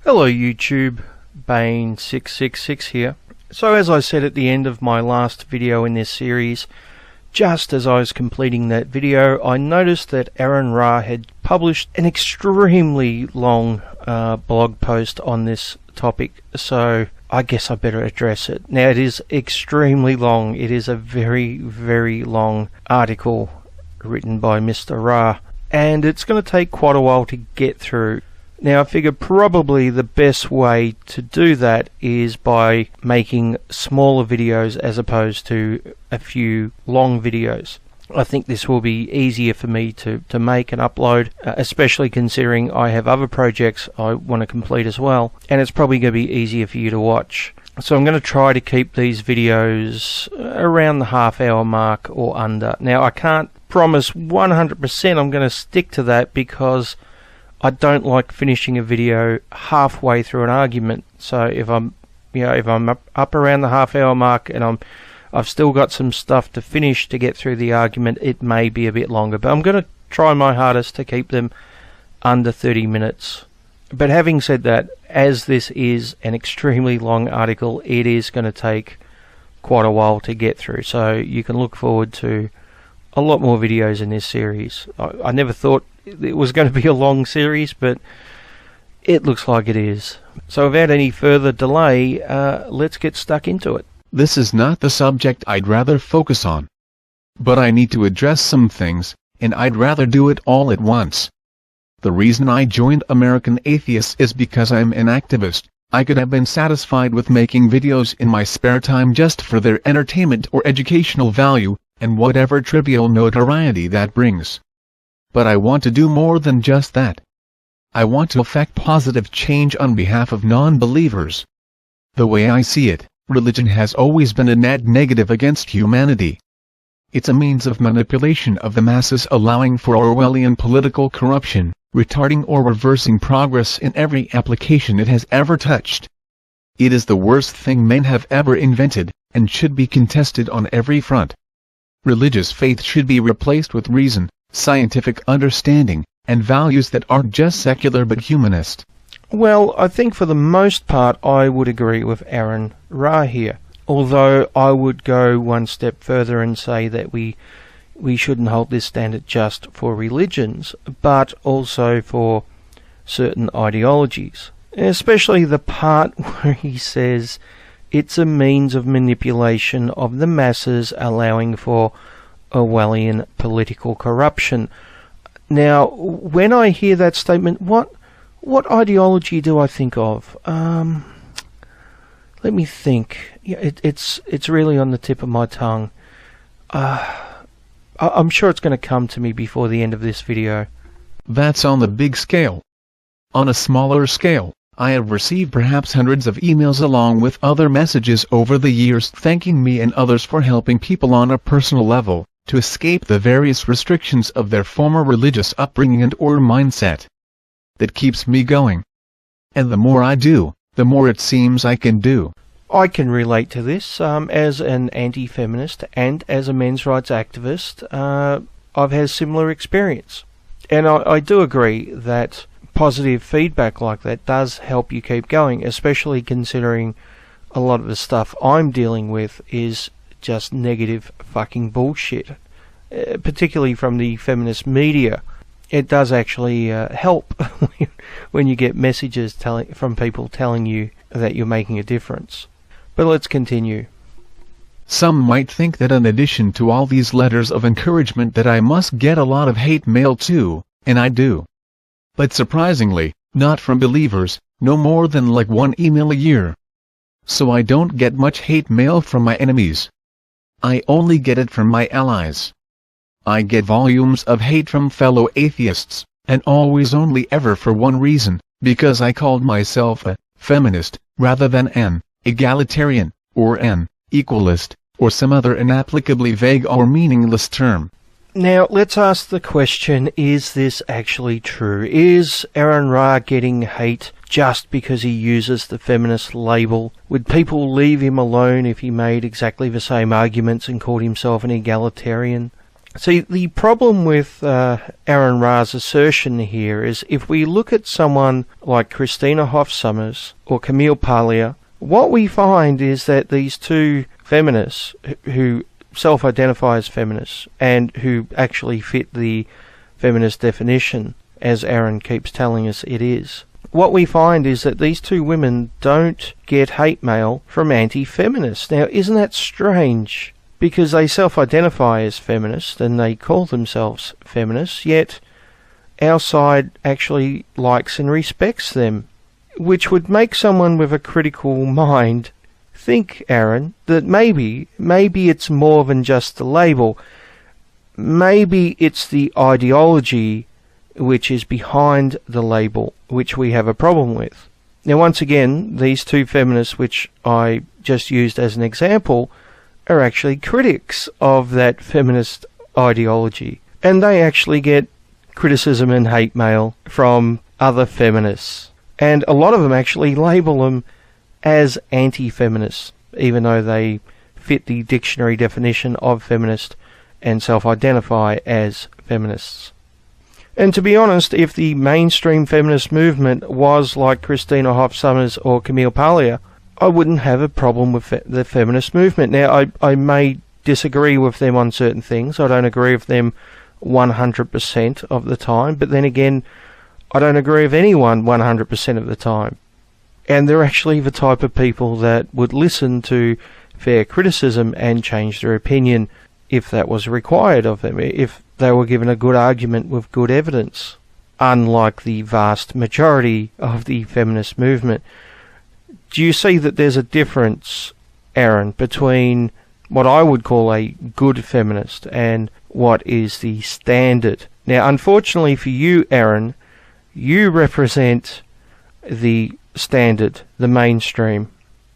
Hello YouTube, Bane666 here. So as I said at the end of my last video in this series, just as I was completing that video, I noticed that AronRa had published an extremely long blog post on this topic, so I guess I better address it. Now it is extremely long. It is a very, very long article written by Mr. Ra, and it's going to take quite a while to get through. Now I figure probably the best way to do that is by making smaller videos as opposed to a few long videos. I think this will be easier for me to make and upload, especially considering I have other projects I want to complete as well, and it's probably going to be easier for you to watch. So I'm going to try to keep these videos around the half-hour mark or under. Now I can't promise 100% I'm going to stick to that because I don't like finishing a video halfway through an argument. So if I'm up around the half-hour mark and I've still got some stuff to finish to get through the argument, it may be a bit longer. But I'm going to try my hardest to keep them under 30 minutes. But having said that, as this is an extremely long article, it is going to take quite a while to get through. So you can look forward to a lot more videos in this series. I never thought it was going to be a long series, but it looks like it is. So without any further delay, let's get stuck into it. This is not the subject I'd rather focus on. But I need to address some things, and I'd rather do it all at once. The reason I joined American Atheists is because I'm an activist. I could have been satisfied with making videos in my spare time just for their entertainment or educational value, and whatever trivial notoriety that brings. But I want to do more than just that. I want to effect positive change on behalf of non-believers. The way I see it, religion has always been a net negative against humanity. It's a means of manipulation of the masses, allowing for Orwellian political corruption, retarding or reversing progress in every application it has ever touched. It is the worst thing men have ever invented, and should be contested on every front. Religious faith should be replaced with reason, scientific understanding, and values that aren't just secular but humanist. Well, I think for the most part I would agree with AronRa here. Although I would go one step further and say that we shouldn't hold this standard just for religions, but also for certain ideologies. Especially the part where he says it's a means of manipulation of the masses, allowing for Orwellian political corruption. Now, when I hear that statement, what ideology do I think of? Let me think. Yeah, it's really on the tip of my tongue. I'm sure it's going to come to me before the end of this video. That's on the big scale. On a smaller scale, I have received perhaps hundreds of emails along with other messages over the years thanking me and others for helping people on a personal level to escape the various restrictions of their former religious upbringing and or mindset. That keeps me going. And the more I do, the more it seems I can do. I can relate to this. As an anti-feminist and as a men's rights activist, I've had similar experience. And I do agree that positive feedback like that does help you keep going, especially considering a lot of the stuff I'm dealing with is just negative fucking bullshit, particularly from the feminist media. It does actually help when you get messages from people telling you that you're making a difference. But let's continue. Some might think that in addition to all these letters of encouragement that I must get a lot of hate mail too, and I do. But surprisingly, not from believers, no more than like one email a year. So I don't get much hate mail from my enemies. I only get it from my allies. I get volumes of hate from fellow atheists, and always only ever for one reason, because I called myself a feminist, rather than an egalitarian, or an equalist, or some other inapplicably vague or meaningless term. Now, let's ask the question, is this actually true? Is AronRa getting hate just because he uses the feminist label? Would people leave him alone if he made exactly the same arguments and called himself an egalitarian? See, the problem with AronRa's assertion here is if we look at someone like Christina Hoff Sommers or Camille Paglia, what we find is that these two feminists who self-identify as feminists and who actually fit the feminist definition, as Aron keeps telling us it is, what we find is that these two women don't get hate mail from anti-feminists. Now, isn't that strange? Because they self-identify as feminists and they call themselves feminists, yet our side actually likes and respects them, which would make someone with a critical mind think, Aron, that maybe it's more than just the label. Maybe it's the ideology which is behind the label, which we have a problem with. Now, once again, these two feminists, which I just used as an example, are actually critics of that feminist ideology. And they actually get criticism and hate mail from other feminists. And a lot of them actually label them as anti-feminists, even though they fit the dictionary definition of feminist and self-identify as feminists. And to be honest, if the mainstream feminist movement was like Christina Hoff Sommers or Camille Paglia, I wouldn't have a problem with the feminist movement. Now, I may disagree with them on certain things. I don't agree with them 100% of the time. But then again, I don't agree with anyone 100% of the time. And they're actually the type of people that would listen to fair criticism and change their opinion if that was required of them, if they were given a good argument with good evidence, unlike the vast majority of the feminist movement. Do you see that there's a difference, Aron, between what I would call a good feminist and what is the standard? Now, unfortunately for you, Aron, you represent the standard, the mainstream.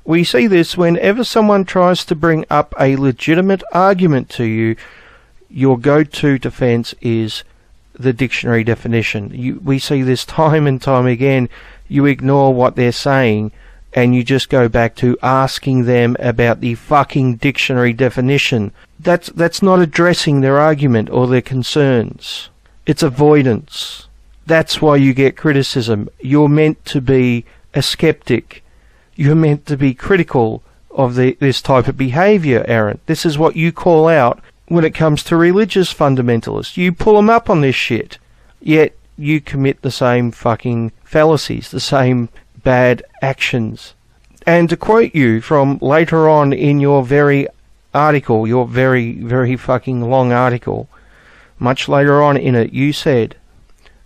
We see this whenever someone tries to bring up a legitimate argument to you, your go-to defense is the dictionary definition. We see this time and time again. You ignore what they're saying and you just go back to asking them about the fucking dictionary definition. That's not addressing their argument or their concerns. It's avoidance. That's why you get criticism. You're meant to be a skeptic. You're meant to be critical of this type of behaviour, Aron. This is what you call out when it comes to religious fundamentalists. You pull them up on this shit, yet you commit the same fucking fallacies, the same bad actions. And to quote you from later on in your very article, your very, very fucking long article, much later on in it, you said,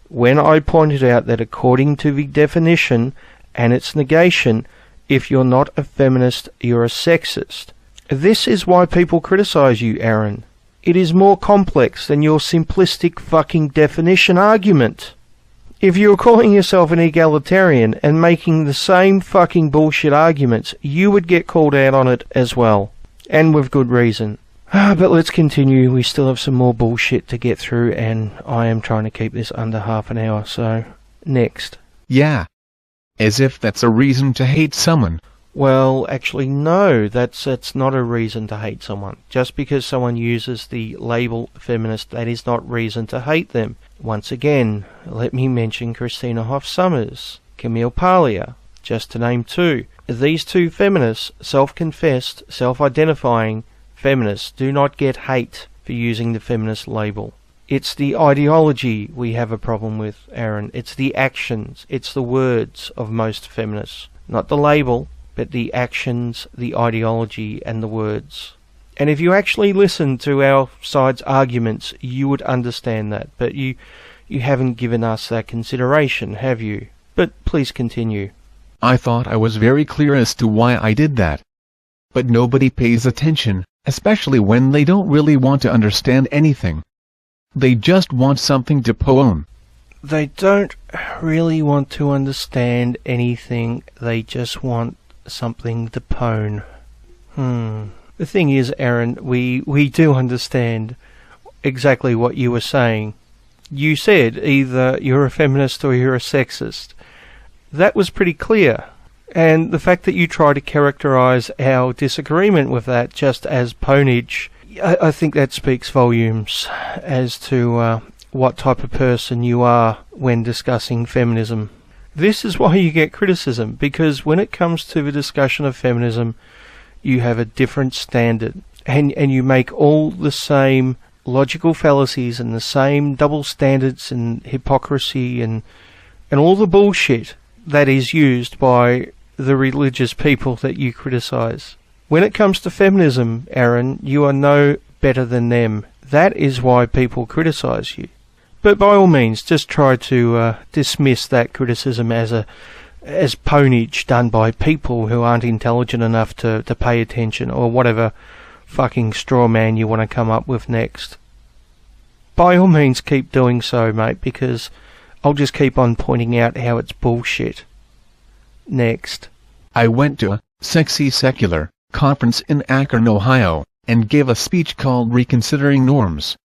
when I pointed out that according to the definition and its negation, if you're not a feminist, you're a sexist. This is why people criticize you, Aron. It is more complex than your simplistic fucking definition argument. If you were calling yourself an egalitarian and making the same fucking bullshit arguments, you would get called out on it as well. And with good reason. But let's continue. We still have some more bullshit to get through, and I am trying to keep this under half an hour, so next. Yeah. As if that's a reason to hate someone. Well, actually, no, that's not a reason to hate someone. Just because someone uses the label feminist, that is not reason to hate them. Once again, let me mention Christina Hoff Sommers, Camille Paglia, just to name two. These two feminists, self-confessed, self-identifying feminists, do not get hate for using the feminist label. It's the ideology we have a problem with, Aron. It's the actions, it's the words of most feminists. Not the label, but the actions, the ideology, and the words. And if you actually listen to our side's arguments, you would understand that. But you haven't given us that consideration, have you? But please continue. I thought I was very clear as to why I did that. But nobody pays attention, especially when they don't really want to understand anything. They just want something to pwn. They don't really want to understand anything, they just want something to pwn. The thing is, Aron, we do understand exactly what you were saying. You said either you're a feminist or you're a sexist. That was pretty clear. And the fact that you try to characterize our disagreement with that just as ponage, I think that speaks volumes as to what type of person you are when discussing feminism. This is why you get criticism, because when it comes to the discussion of feminism, you have a different standard, and you make all the same logical fallacies and the same double standards and hypocrisy and all the bullshit that is used by the religious people that you criticize. When it comes to feminism, Aaron, you are no better than them. That is why people criticize you. But by all means, just try to dismiss that criticism as ponage done by people who aren't intelligent enough to pay attention, or whatever fucking straw man you want to come up with next. By all means, keep doing so, mate, because I'll just keep on pointing out how it's bullshit. Next. I went to a Sexy Secular conference in Akron, Ohio, and gave a speech called Reconsidering Norms.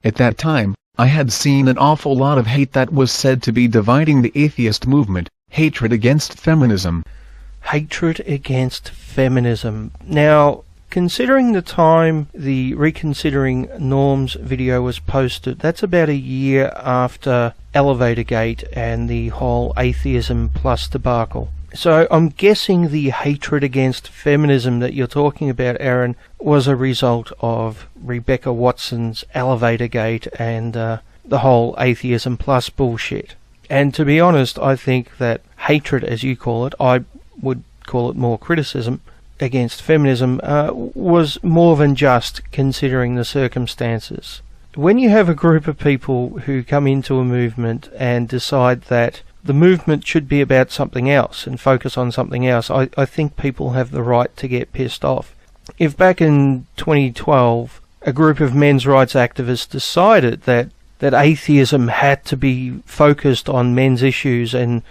At that time, I had seen an awful lot of hate that was said to be dividing the atheist movement, hatred against feminism. Hatred against feminism. Now, considering the time the Reconsidering Norms video was posted, that's about a year after Elevatorgate and the whole Atheism plus debacle. So I'm guessing the hatred against feminism that you're talking about, Aaron, was a result of Rebecca Watson's Elevatorgate and the whole Atheism plus bullshit. And to be honest, I think that hatred, as you call it, I would call it more criticism, against feminism was more than just, considering the circumstances. When you have a group of people who come into a movement and decide that the movement should be about something else and focus on something else, I think people have the right to get pissed off. If back in 2012 a group of men's rights activists decided that atheism had to be focused on men's issues and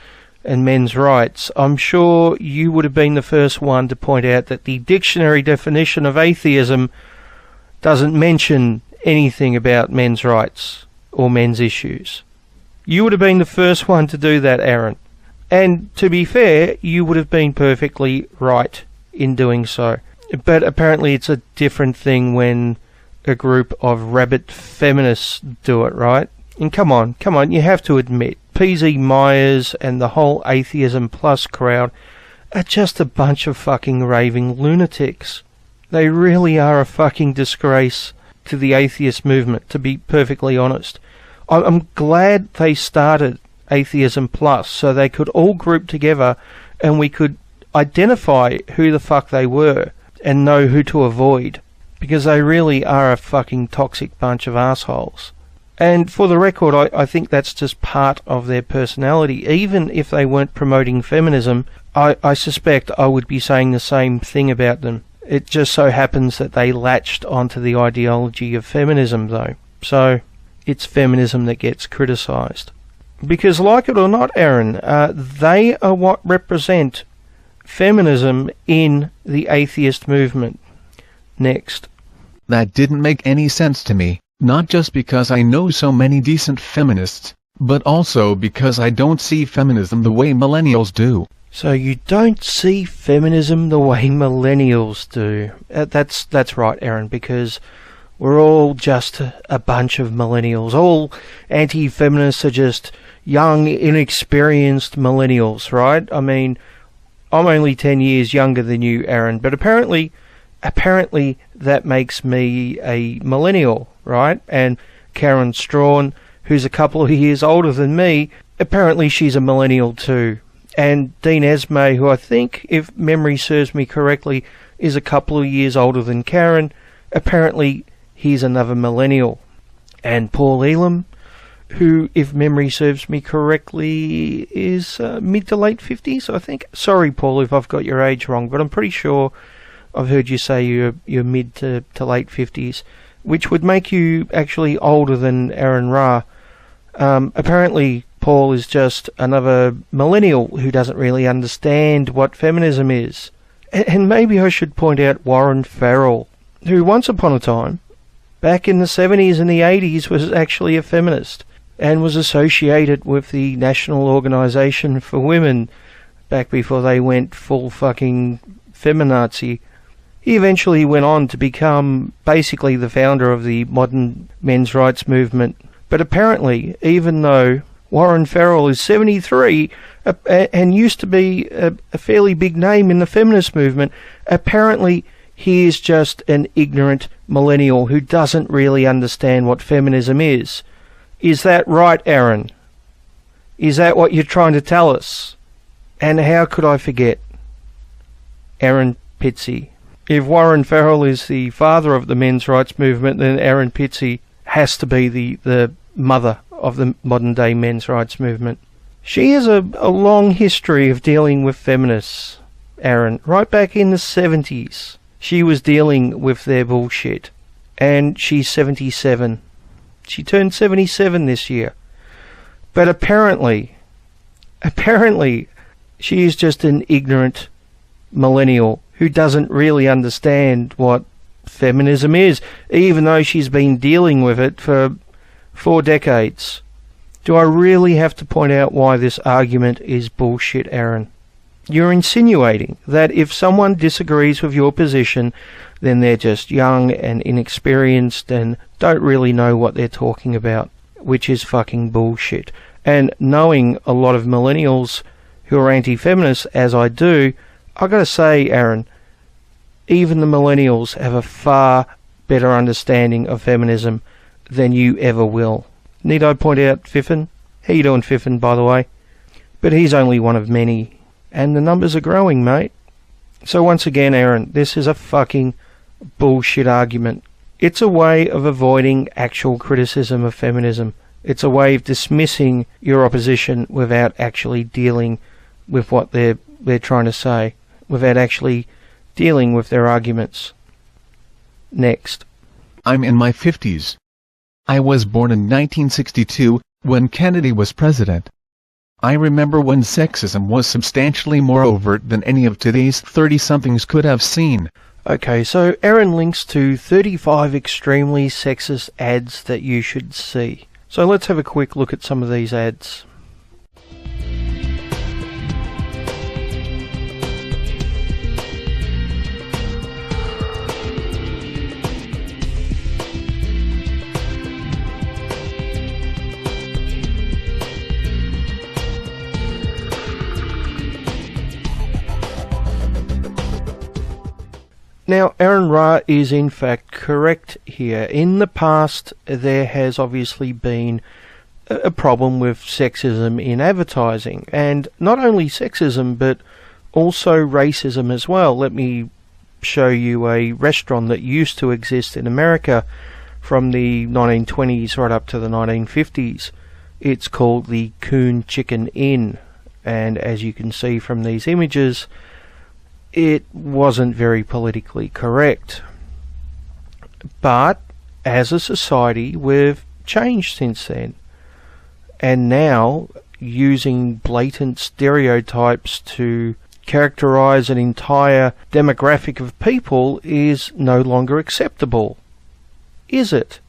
men's rights, I'm sure you would have been the first one to point out that the dictionary definition of atheism doesn't mention anything about men's rights or men's issues. You would have been the first one to do that, Aaron. And to be fair, you would have been perfectly right in doing so. But apparently it's a different thing when a group of rabbit feminists do it, right? And come on, you have to admit, PZ Myers and the whole Atheism Plus crowd are just a bunch of fucking raving lunatics. They really are a fucking disgrace to the atheist movement, to be perfectly honest. I'm glad they started Atheism Plus so they could all group together and we could identify who the fuck they were and know who to avoid, because they really are a fucking toxic bunch of assholes. And for the record, I think that's just part of their personality. Even if they weren't promoting feminism, I suspect I would be saying the same thing about them. It just so happens that they latched onto the ideology of feminism, though. So it's feminism that gets criticised. Because, like it or not, Aaron, they are what represent feminism in the atheist movement. Next. That didn't make any sense to me, not just because I know so many decent feminists, but also because I don't see feminism the way millennials do. So you don't see feminism the way millennials do. That's right, Aaron, because we're all just a bunch of millennials. All anti-feminists are just young, inexperienced millennials, right? I mean, I'm only 10 years younger than you, Aaron, but apparently that makes me a millennial, right? And Karen Strawn, who's a couple of years older than me, apparently she's a millennial too. And Dean Esme, who I think, if memory serves me correctly, is a couple of years older than Karen, apparently he's another millennial. And Paul Elam, who, if memory serves me correctly, is mid to late 50s, I think. Sorry, Paul, if I've got your age wrong, but I'm pretty sure I've heard you say you're mid to late 50s, which would make you actually older than AronRa. Apparently, Paul is just another millennial who doesn't really understand what feminism is. And maybe I should point out Warren Farrell, who once upon a time, back in the 70s and the 80s, was actually a feminist and was associated with the National Organization for Women back before they went full fucking feminazi. He eventually went on to become basically the founder of the modern men's rights movement. But apparently, even though Warren Farrell is 73 and used to be a fairly big name in the feminist movement, apparently he is just an ignorant millennial who doesn't really understand what feminism is. Is that right, Aaron? Is that what you're trying to tell us? And how could I forget Aaron Pitsey? If Warren Farrell is the father of the men's rights movement, then Aaron Pitsey has to be the mother of the modern day men's rights movement. She has a long history of dealing with feminists, Aaron. Right back in the 70s, she was dealing with their bullshit. And she's 77. She turned 77 this year. But apparently, she is just an ignorant millennial who doesn't really understand what feminism is, even though she's been dealing with it for 4 decades. Do I really have to point out why this argument is bullshit, Aaron? You're insinuating that if someone disagrees with your position, then they're just young and inexperienced and don't really know what they're talking about, which is fucking bullshit. And knowing a lot of millennials who are anti-feminists, as I do, I've got to say, Aaron, even the millennials have a far better understanding of feminism than you ever will. Need I point out Fiffin? How you doing, Fiffin, by the way? But he's only one of many, and the numbers are growing, mate. So once again, Aaron, this is a fucking bullshit argument. It's a way of avoiding actual criticism of feminism. It's a way of dismissing your opposition without actually dealing with what they're trying to say, without actually dealing with their arguments. Next. I'm in my 50s. I was born in 1962, when Kennedy was president. I remember when sexism was substantially more overt than any of today's 30-somethings could have seen. Okay, so Aaron links to 35 extremely sexist ads that you should see. So let's have a quick look at some of these ads. Now, AronRa is in fact correct here. In the past, there has obviously been a problem with sexism in advertising, and not only sexism, but also racism as well. Let me show you a restaurant that used to exist in America from the 1920s right up to the 1950s. It's called the Coon Chicken Inn, and as you can see from these images, it wasn't very politically correct. But as a society, we've changed since then. And now, using blatant stereotypes to characterize an entire demographic of people is no longer acceptable. Is it?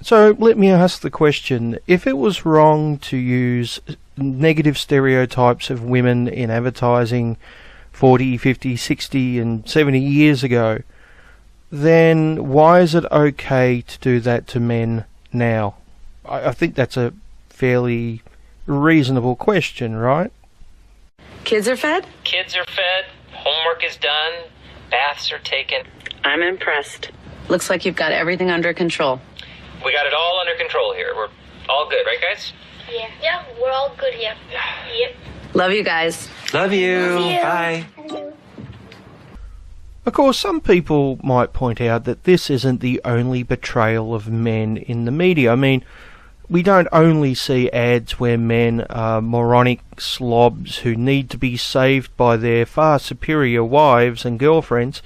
So let me ask the question, if it was wrong to use negative stereotypes of women in advertising 40, 50, 60 and 70 years ago, then why is it okay to do that to men now? I think that's a fairly reasonable question, right? Kids are fed? Kids are fed, homework is done, baths are taken. I'm impressed. Looks like you've got everything under control. We got it all under control here. We're all good, right, guys? Yeah. Yeah, we're all good here. Yep. Love you guys. Love you. Love you. Bye. Of course, some people might point out that this isn't the only betrayal of men in the media. I mean, we don't only see ads where men are moronic slobs who need to be saved by their far superior wives and girlfriends.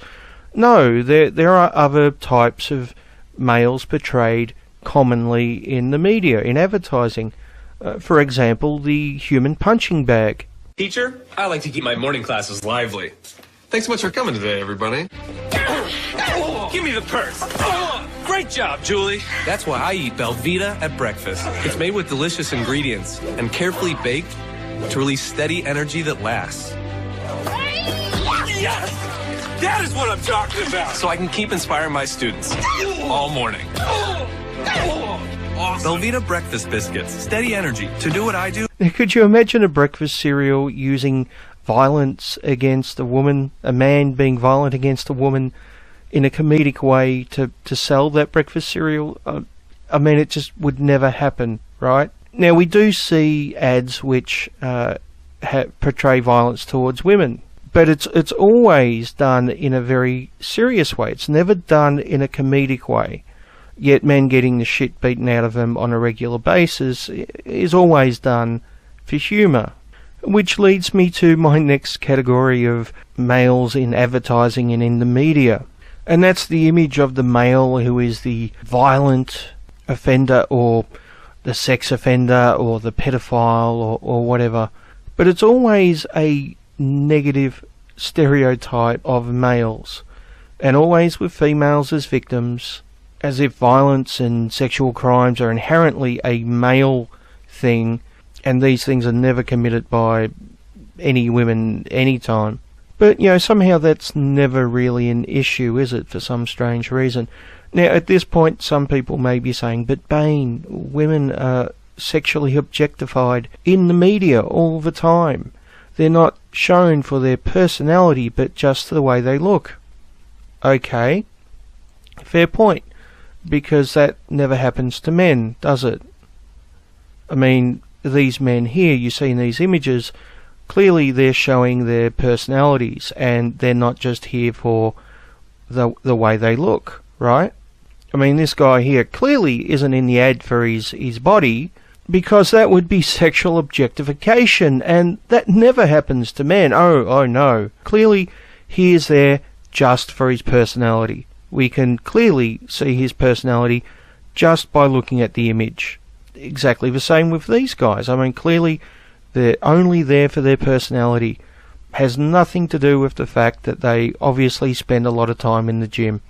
No, there are other types of males portrayed commonly in the media, in advertising. For example, the human punching bag. Teacher, I like to keep my morning classes lively. Thanks so much for coming today, everybody. Give me the purse. Great job, Julie. That's why I eat Belvita at breakfast. It's made with delicious ingredients and carefully baked to release steady energy that lasts. Yes! That is what I'm talking about. So I can keep inspiring my students all morning. Awesome. Belvita breakfast biscuits. Steady energy to do what I do. Could you imagine a breakfast cereal using violence against a woman, a man being violent against a woman in a comedic way to sell that breakfast cereal? I mean, it just would never happen, right? Now, we do see ads which portray violence towards women, but it's always done in a very serious way. It's never done in a comedic way. Yet men getting the shit beaten out of them on a regular basis is always done for humour. Which leads me to my next category of males in advertising and in the media. And that's the image of the male who is the violent offender or the sex offender or the pedophile or whatever. But it's always a negative stereotype of males, and always with females as victims, as if violence and sexual crimes are inherently a male thing, and these things are never committed by any women anytime. But, you know, somehow that's never really an issue, is it, for some strange reason? Now, at this point, some people may be saying, but Bane, women are sexually objectified in the media all the time. They're not shown for their personality, but just the way they look. Okay, fair point, because that never happens to men, does it? I mean, these men here you see in these images, clearly they're showing their personalities, and they're not just here for the way they look, right? I mean, this guy here clearly isn't in the ad for his body, because that would be sexual objectification, and that never happens to men. Oh no. Clearly he is there just for his personality. We can clearly see his personality just by looking at the image. Exactly the same with these guys. I mean, clearly they're only there for their personality. Has nothing to do with the fact that they obviously spend a lot of time in the gym.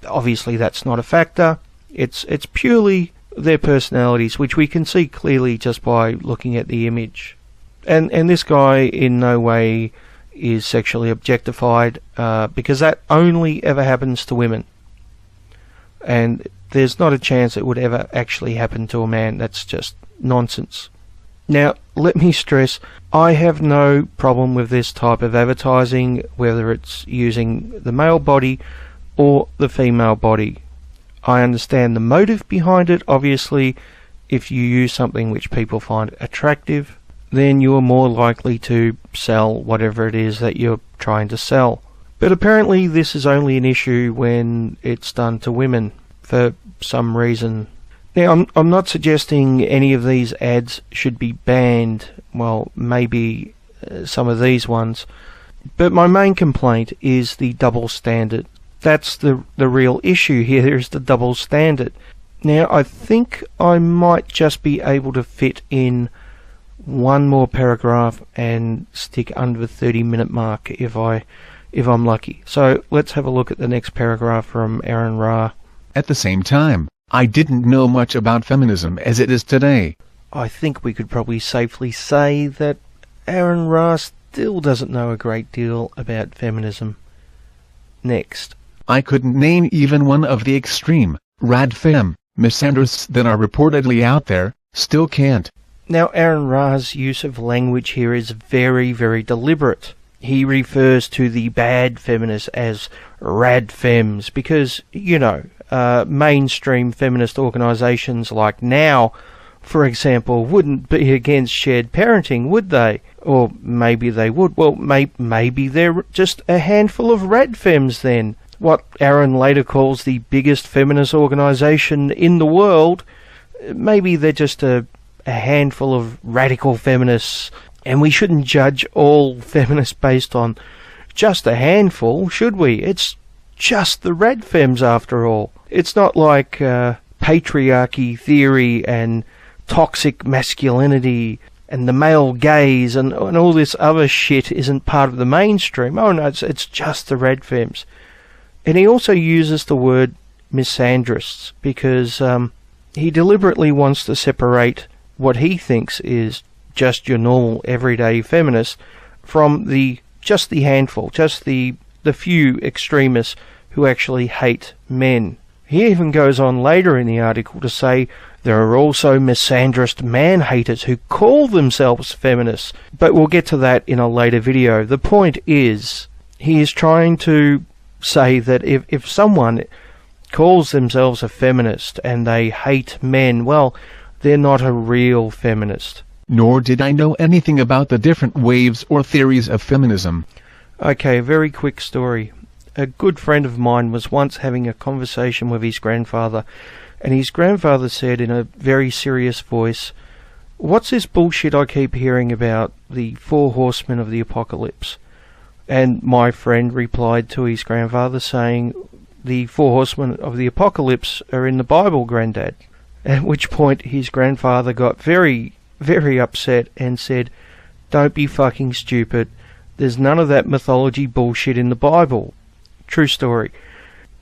Obviously that's not a factor. It's purely their personalities, which we can see clearly just by looking at the image. And this guy in no way is sexually objectified, because that only ever happens to women. And there's not a chance it would ever actually happen to a man. That's just nonsense. Now, let me stress, I have no problem with this type of advertising, whether it's using the male body or the female body. I understand the motive behind it. Obviously, if you use something which people find attractive, then you are more likely to sell whatever it is that you're trying to sell. But apparently this is only an issue when it's done to women, for some reason. Now, I'm not suggesting any of these ads should be banned. Well, maybe some of these ones. But my main complaint is the double standard. That's the real issue here, is the double standard. Now, I think I might just be able to fit in one more paragraph and stick under the 30-minute mark if I'm lucky. So let's have a look at the next paragraph from AronRa. At the same time, I didn't know much about feminism as it is today. I think we could probably safely say that AronRa still doesn't know a great deal about feminism. Next. I couldn't name even one of the extreme, radfem, misandrists that are reportedly out there, still can't. Now AronRa's use of language here is very, very deliberate. He refers to the bad feminists as radfems because, you know, mainstream feminist organisations like Now, for example, wouldn't be against shared parenting, would they? Or maybe they would. Well, maybe they're just a handful of radfems then. What Aaron later calls the biggest feminist organisation in the world, maybe they're just a handful of radical feminists, and we shouldn't judge all feminists based on just a handful, should we? It's just the radfems after all. It's not like patriarchy theory and toxic masculinity and the male gaze and all this other shit isn't part of the mainstream. Oh no, it's just the radfems. And he also uses the word misandrists because he deliberately wants to separate what he thinks is just your normal everyday feminist from just the handful, just the few extremists who actually hate men. He even goes on later in the article to say there are also misandrist man-haters who call themselves feminists, but we'll get to that in a later video. The point is, he is trying to say that if someone calls themselves a feminist and they hate men, well, they're not a real feminist. Nor did I know anything about the different waves or theories of feminism. Okay, very quick story. A good friend of mine was once having a conversation with his grandfather, and his grandfather said in a very serious voice, "What's this bullshit I keep hearing about the 4 horsemen of the apocalypse?" And my friend replied to his grandfather saying, "The 4 horsemen of the apocalypse are in the Bible, Granddad." At which point his grandfather got very, very upset and said, "Don't be fucking stupid. There's none of that mythology bullshit in the Bible." True story.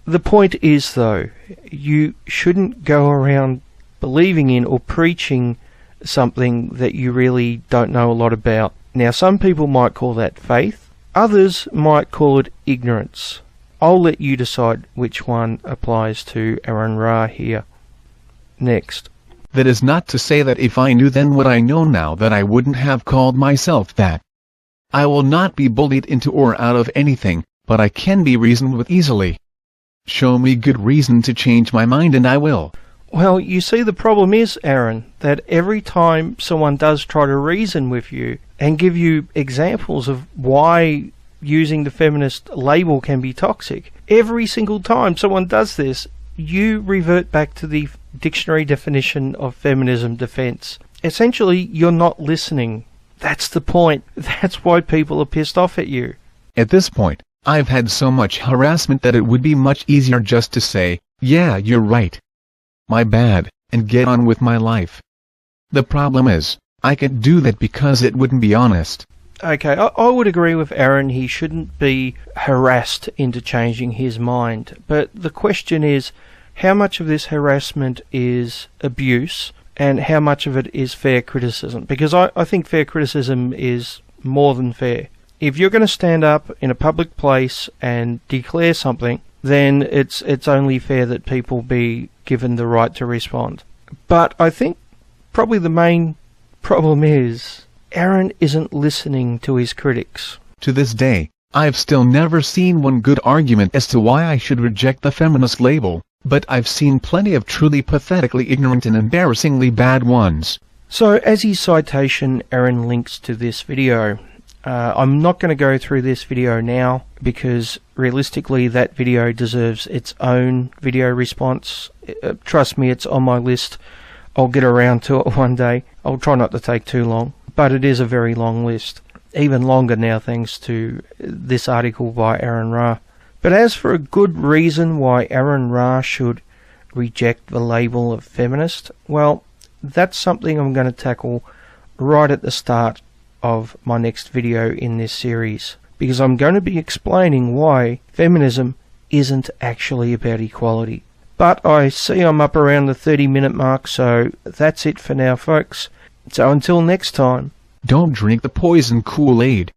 The point is, though, you shouldn't go around believing in or preaching something that you really don't know a lot about. Now, some people might call that faith. Others might call it ignorance. I'll let you decide which one applies to AronRa here. Next. That is not to say that if I knew then what I know now that I wouldn't have called myself that. I will not be bullied into or out of anything, but I can be reasoned with easily. Show me good reason to change my mind and I will. Well, you see, the problem is, Aaron, that every time someone does try to reason with you and give you examples of why using the feminist label can be toxic, every single time someone does this, you revert back to the dictionary definition of feminism defense. Essentially, you're not listening. That's the point. That's why people are pissed off at you. At this point, I've had so much harassment that it would be much easier just to say, "Yeah, you're right. My bad," and get on with my life. The problem is, I can't do that because it wouldn't be honest. Okay, I would agree with Aaron. He shouldn't be harassed into changing his mind. But the question is, how much of this harassment is abuse and how much of it is fair criticism? Because I think fair criticism is more than fair. If you're going to stand up in a public place and declare something, then it's only fair that people be given the right to respond. But I think probably the main problem is Aaron isn't listening to his critics. To this day, I've still never seen one good argument as to why I should reject the feminist label, but I've seen plenty of truly pathetically ignorant and embarrassingly bad ones. So as his citation, Aaron links to this video. I'm not going to go through this video now because realistically that video deserves its own video response. Trust me, it's on my list. I'll get around to it one day. I'll try not to take too long, but it is a very long list. Even longer now thanks to this article by AronRa. But as for a good reason why AronRa should reject the label of feminist, well, that's something I'm going to tackle right at the start of my next video in this series, because I'm going to be explaining why feminism isn't actually about equality. But I see I'm up around the 30-minute mark, so that's it for now, folks. So until next time, don't drink the poison Kool-Aid.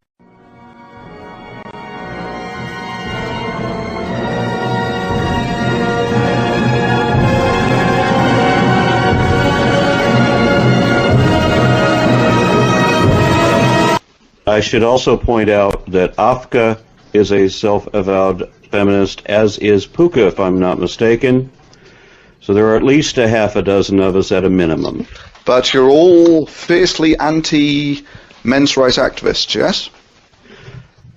I should also point out that Afka is a self-avowed feminist, as is Puka, if I'm not mistaken. So there are at least a half a dozen of us at a minimum. But you're all fiercely anti-men's rights activists, yes?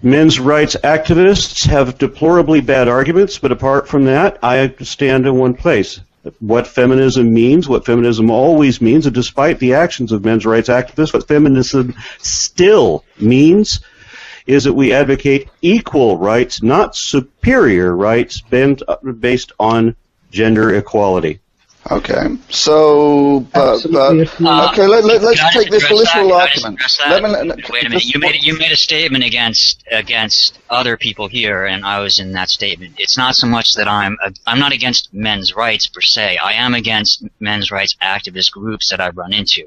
Men's rights activists have deplorably bad arguments, but apart from that, I stand in one place. What feminism means, what feminism always means, and despite the actions of men's rights activists, what feminism still means is that we advocate equal rights, not superior rights, based on gender equality. Okay, so, let's take this literal argument. Wait a minute. You made a statement against other people here, and I was in that statement. It's not so much that I'm not against men's rights per se. I am against men's rights activist groups that I run into,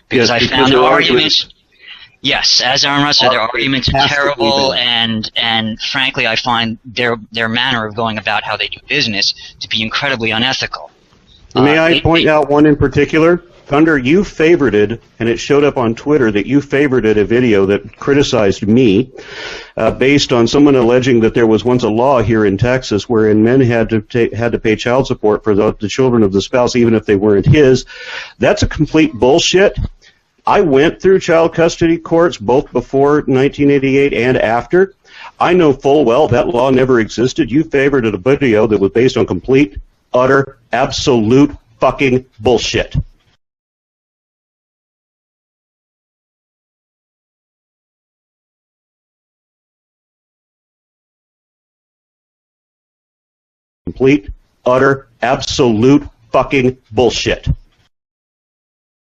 because I found their arguments. Yes, as AronRa said, their arguments are terrible, and frankly, I find their manner of going about how they do business to be incredibly unethical. May I point out one in particular? Thunder, you favorited, and it showed up on Twitter that you favorited a video that criticized me based on someone alleging that there was once a law here in Texas wherein men had to pay child support for the children of the spouse even if they weren't his. That's a complete bullshit. I went through child custody courts both before 1988 and after. I know full well that law never existed. You favorited a video that was based on complete, utter, absolute fucking bullshit. Complete, utter, absolute fucking bullshit.